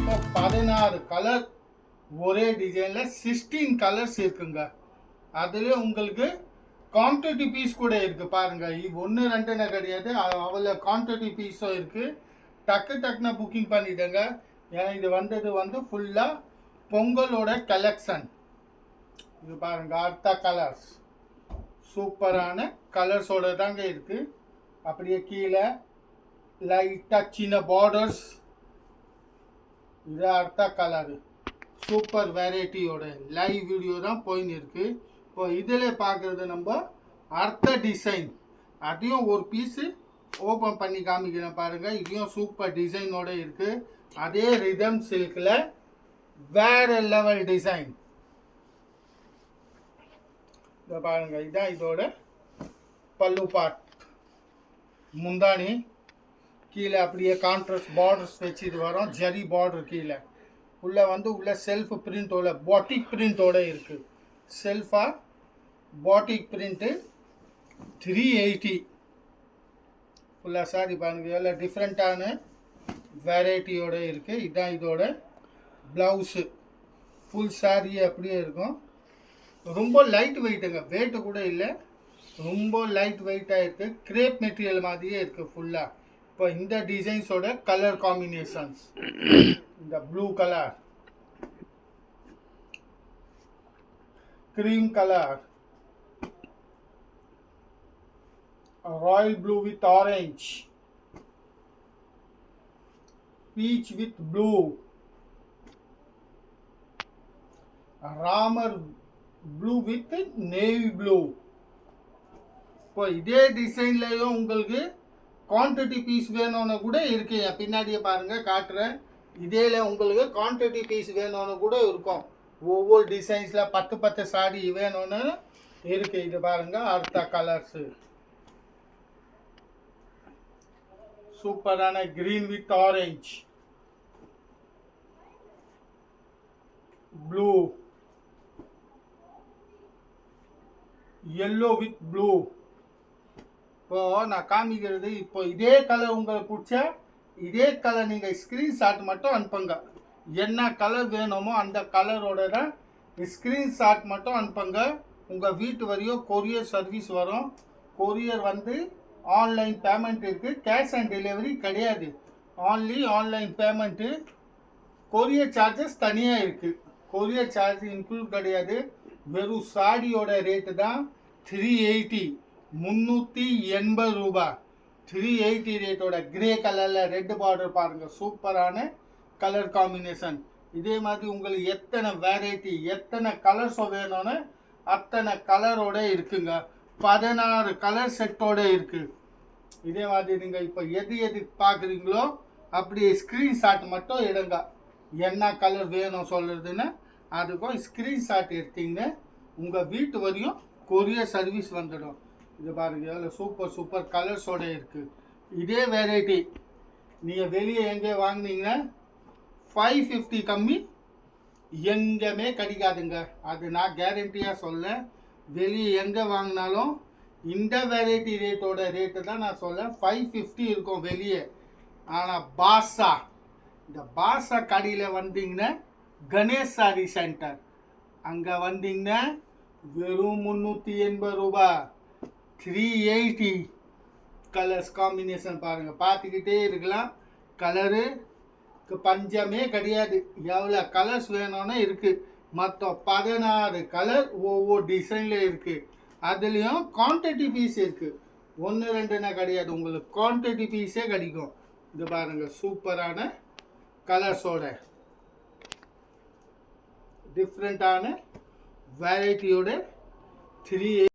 மொத்தம் 16 கலர் ஒரே டிசைனில் 16 கலர்ஸ் இருக்குங்க. அதுலேயே உங்களுக்கு குவான்டிட்டி பீஸ் கூட இருக்குது பாருங்கள். இது 1 2 கிடையாது, அவ்வளோ குவான்டிட்டி பீஸும் இருக்குது. டக்குன்னு புக்கிங் பண்ணிவிடுங்க. ஏன்னா இது வந்து ஃபுல்லாக பொங்கலோட கலெக்ஷன். இது பாருங்கள், அடுத்த கலர்ஸ் சூப்பரான கலர்ஸோட தாங்க இருக்குது. அப்படியே கீழே லைட்டாக சின்ன பார்டர்ஸ். இது அடுத்த கலரு சூப்பர் வெரைட்டியோட லைவ் வீடியோ தான் போயின்னு இருக்குது. இப்போ இதில் பார்க்குறது நம்ம அடுத்த டிசைன். அதையும் ஒரு பீஸு ஓப்பன் பண்ணி காமிக்கிறேன் பாருங்கள். இதையும் சூப்பர் டிசைனோட இருக்குது. அதே ரிதம் சில்கில் வேறு லெவல் டிசைன். இதை பாருங்கள், இதுதான் இதோட பல்லு பார்ட். முந்தானி கீழே அப்படியே கான்ட்ராஸ்ட் பார்டர்ஸ் வச்சு இது வரும். ஜரி பார்டர் கீழே உள்ள செல்ஃப் பிரிண்டோட பாட்டிக் பிரிண்டோட இருக்குது. செல்ஃபாக பாட்டிக் பிரிண்ட்டு 380 ஃபுல்லாக. சாரி பாருங்கள், எவ்வளோ டிஃப்ரெண்ட்டான வெரைட்டியோட இருக்குது. இதுதான் இதோட ப்ளவுஸு. ஃபுல் சாரி அப்படியே இருக்கும். ரொம்ப லைட் வெயிட்டுங்க, வெயிட்டு கூட இல்லை, ரொம்ப லைட் வெயிட்டாக இருக்குது. கிரேப் மெட்டீரியல் மாதிரியே இருக்குது ஃபுல்லாக. இப்போ இந்த டிசைன்ஸோட கலர் காம்பினேஷன்ஸ், இந்த blue colour, cream color, royal blue with orange, peach with blue, Ramar blue with navy blue. இப்போ இதே டிசைன்லேயும் உங்களுக்கு குவான்டிட்டி பீஸ் வேணும்னு கூட இருக்கு. என் பின்னாடியே பாருங்கள், காட்டுறேன். இதேல உங்களுக்கு குவான்டிட்டி பீஸ் வேணும்னு கூட இருக்கும். ஒவ்வொரு டிசைன்ஸில் 10 சாரி வேணும்னு இருக்கு. இது பாருங்க, அடுத்த கலர்ஸு சூப்பரான green with orange, blue, yellow with blue. இப்போ நான் காமிக்கிறது, இப்போ இதே கலர் உங்களுக்கு பிடிச்சா இதே கலர் நீங்கள் ஸ்க்ரீன்ஷாட் மட்டும் அனுப்புங்க. என்ன கலர் வேணுமோ அந்த கலரோட தான் ஸ்க்ரீன்ஷாட் மட்டும் அனுப்புங்க. உங்கள் வீட்டு வரையும் கொரியர் சர்வீஸ் வரும். கொரியர் வந்து ஆன்லைன் பேமெண்ட் இருக்குது, கேஷ் ஆன் டெலிவரி கிடையாது. Online payment. கொரியர் சார்ஜஸ் தனியாக இருக்குது. கொரியர் சார்ஜ் இன்க்ளூட் கிடையாது. வெறும் சாடியோட ரேட்டு தான் 380, 380 ரூபாய். 380 ரேட்டோட கிரே கலரில் ரெட் பார்டர் பாருங்கள், சூப்பரான கலர் காம்பினேஷன். இதே மாதிரி உங்களுக்கு எத்தனை வெரைட்டி எத்தனை கலர்ஸ் வேணும்னு அத்தனை கலரோட இருக்குங்க. 16 கலர் செட்டோட இருக்குது. இதே மாதிரி நீங்கள் இப்போ எது பார்க்குறீங்களோ அப்படி ஸ்க்ரீன்ஷாட் மட்டும் எடுங்க. என்ன கலர் வேணும் சொல்கிறதுன்னு அதுக்கும் ஸ்க்ரீன்ஷாட் எடுத்தீங்கன்னா உங்கள் வீட்டு வரையும் கொரியர் சர்வீஸ் வந்துடும். இது பாருங்கள், எவ்வளோ சூப்பர் கலர்ஸோடு இருக்குது. இதே வெரைட்டி நீங்கள் வெளியே எங்கே வாங்கினீங்கன்னா 550 கம்மி எங்கேயுமே கிடைக்காதுங்க. அது நான் கேரண்டியாக சொல்ல. வெளியே எங்கே வாங்கினாலும் இந்த வெரைட்டி ரேட்டோட ரேட்டு தான் நான் சொல்ல. 550 இருக்கும் வெளியே. ஆனால் இந்த பாஷா கடையில் வந்தீங்கன்னா கணேஷ் சாரி சென்டர் அங்கே வந்தீங்கன்னா வெறும் 380 ரூபாய். 380 கலர்ஸ் காம்பினேஷன் பாருங்கள், பார்த்துக்கிட்டே இருக்கலாம். கலருக்கு பஞ்சமே கிடையாது. எவ்வளோ கலர்ஸ் வேணும்னு இருக்குது. மொத்தம் 16 கலர் ஒவ்வொரு டிசைனில் இருக்குது. அதுலேயும் குவான்டிட்டி பீஸ் இருக்குது. 1 2 கிடையாது, உங்களுக்கு குவான்டிட்டி பீஸே கிடைக்கும். இது பாருங்கள், சூப்பரான கலர்ஸோட டிஃப்ரெண்ட்டான வெரைட்டியோட 380